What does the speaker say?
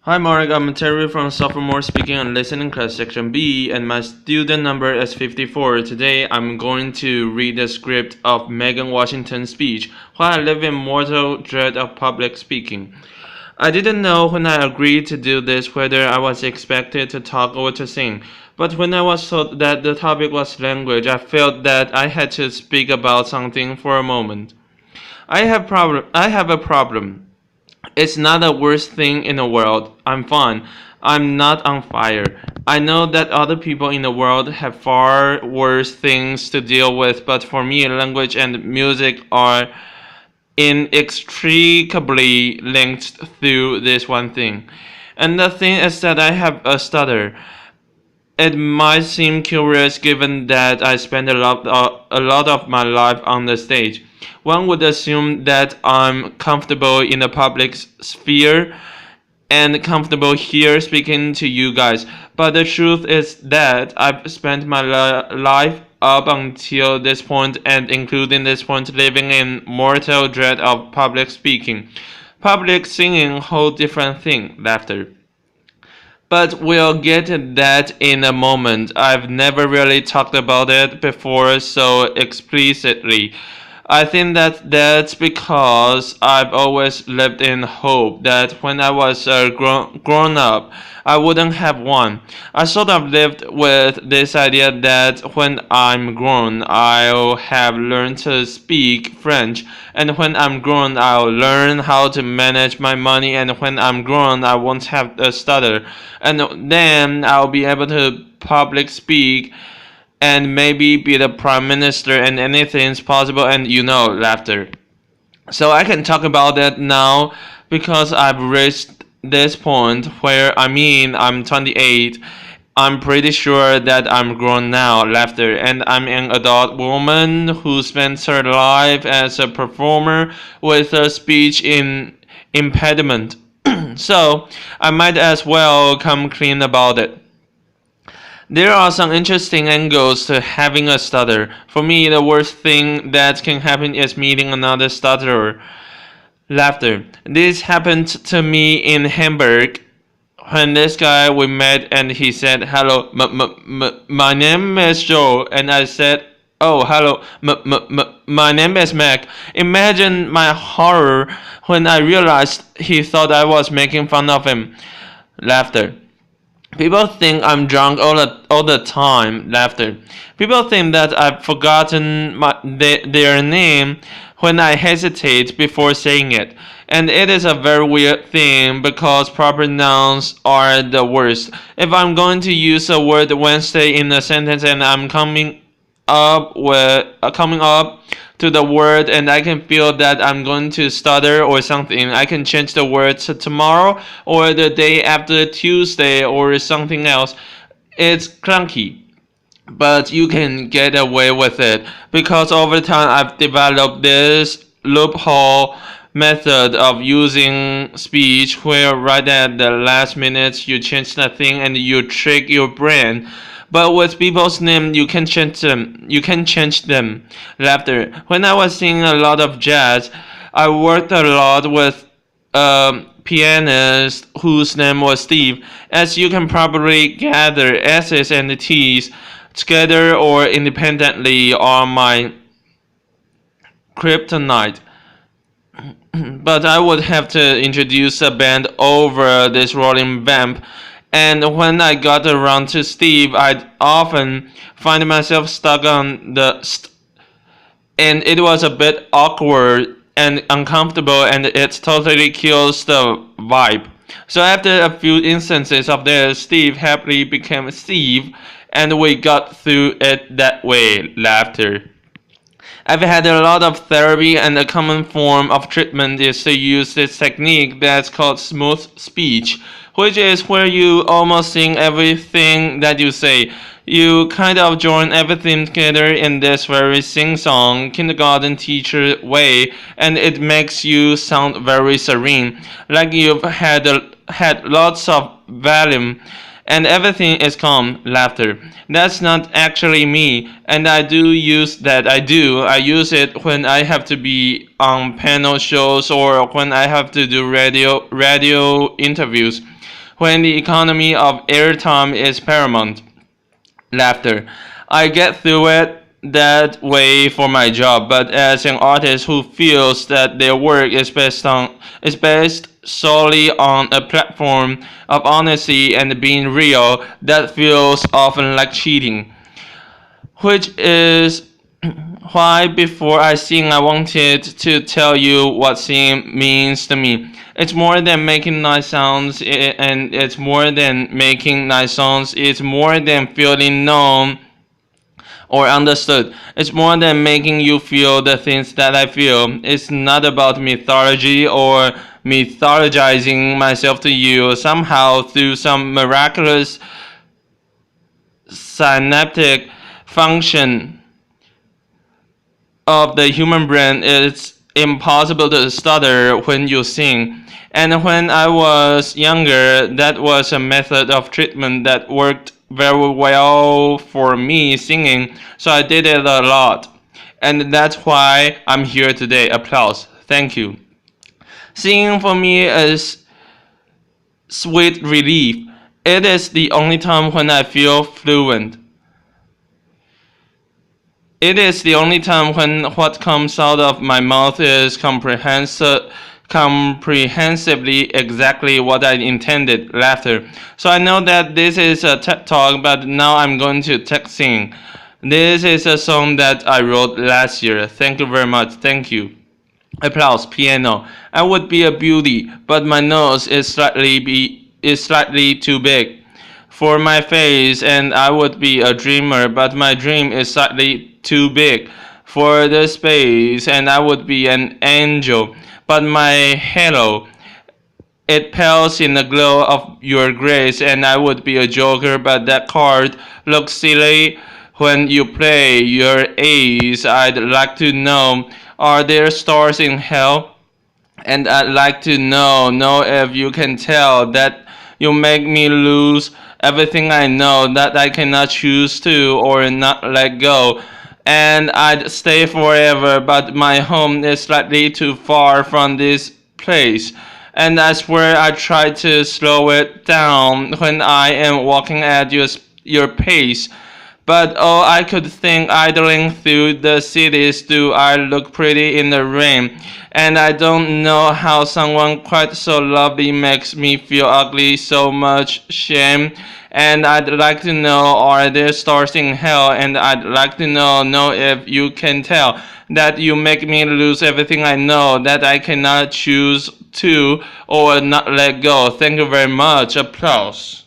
Hi Mark, I'm Terry from Sophomore Speaking and Listening Class Section B, and my student number is 54. Today I'm going to read the script of Megan Washington's speech, While I Live in Mortal Dread of Public Speaking. I didn't know when I agreed to do this whether I was expected to talk or to sing, but when I was told that the topic was language, I felt that I had to speak about something for a moment. I have a problem. It's not the worst thing in the world. I'm fine. I'm not on fire. I know that other people in the world have far worse things to deal with, but for me, language and music are inextricably linked through this one thing. And the thing is that I have a stutter. It might seem curious given that I spend a lot of my life on the stage. One would assume that I'm comfortable in the public sphere and comfortable here speaking to you guys. But the truth is that I've spent my life up until this point and including this point living in mortal dread of public speaking. Public singing, whole different thing, laughter. But we'll get to that in a moment. I've never really talked about it before so explicitly. I think that that's because I've always lived in hope that when I was grown up, I wouldn't have one. I sort of lived with this idea that when I'm grown, I'll have learned to speak French, and when I'm grown, I'll learn how to manage my money, and when I'm grown, I won't have a stutter, and then I'll be able to public speak and maybe be the prime minister and anything's possible and laughter. So I can talk about that now because I've reached this point where I'm 28. I'm pretty sure that I'm grown now, laughter, and I'm an adult woman who spends her life as a performer with a speech impediment. So I might as well come clean about it. There are some interesting angles to having a stutter. For me, the worst thing that can happen is meeting another stutterer. Laughter. This happened to me in Hamburg when this guy we met and he said, "Hello, my name is Joe," and I said, "Oh, hello, my name is Mac." Imagine my horror when I realized he thought I was making fun of him. Laughter. People think I'm drunk all the time. Laughter. People think that I've forgotten their name when I hesitate before saying it. And it is a very weird thing because proper nouns are the worst. If I'm going to use a word Wednesday in a sentence and I'm coming up to the word and I can feel that I'm going to stutter or something, I can change the word to tomorrow or the day after Tuesday or something else. It's clunky, but you can get away with it because over time I've developed this loophole method of using speech where right at the last minute you change the thing and you trick your brain. But with people's name, you can change them. You can change them. Laughter. When I was singing a lot of jazz, I worked a lot with a pianist whose name was Steve. As you can probably gather, S's and T's together or independently are my kryptonite. But I would have to introduce a band over this rolling vamp. And when I got around to Steve, I'd often find myself stuck on the and it was a bit awkward and uncomfortable, and it totally kills the vibe. So after a few instances of this, Steve happily became Steve, and we got through it that way. Laughter. I've had a lot of therapy, and a common form of treatment is to use this technique that's called smooth speech, which is where you almost sing everything that you say. You kind of join everything together in this very sing-song kindergarten teacher way, and it makes you sound very serene, like you've had lots of Valium and everything is calm, laughter. That's not actually me, and I do use that. I use it when I have to be on panel shows or when I have to do radio interviews. When the economy of airtime is paramount, laughter. I get through it that way for my job, but as an artist who feels that their work is based solely on a platform of honesty and being real, that feels often like cheating. Which is why before I sing I wanted to tell you what singing means to me. It's more than making nice sounds and it's more than making nice songs. It's more than feeling known or understood. It's more than making you feel the things that I feel. It's not about mythology or mythologizing myself to you somehow through some miraculous synaptic function of the human brain. It's impossible to stutter when you sing. And when I was younger, that was a method of treatment that worked very well for me singing, so I did it a lot. And that's why I'm here today. Applause. Thank you. Singing for me is sweet relief. It is the only time when I feel fluent. It is the only time when what comes out of my mouth is comprehensively exactly what I intended, laughter. So I know that this is a TED Talk, but now I'm going to TED sing. This is a song that I wrote last year. Thank you very much. Thank you. Applause, piano. I would be a beauty, but my nose is slightly too big for my face, and I would be a dreamer, but my dream is slightly too big for the space, and I would be an angel, but my halo, it pales in the glow of your grace, and I would be a joker, but that card looks silly when you play your ace. I'd like to know, are there stars in hell? And I'd like to know if you can tell that you make me lose everything I know that I cannot choose to or not let go. And I'd stay forever, but my home is slightly too far from this place. And I swear I try to slow it down when I am walking at your pace. But oh, I could think idling through the cities, do I look pretty in the rain? And I don't know how someone quite so lovely makes me feel ugly, so much shame. And I'd like to know, are there stars in hell? And I'd like to know if you can tell that you make me lose everything I know, that I cannot choose to or not let go. Thank you very much. Applause.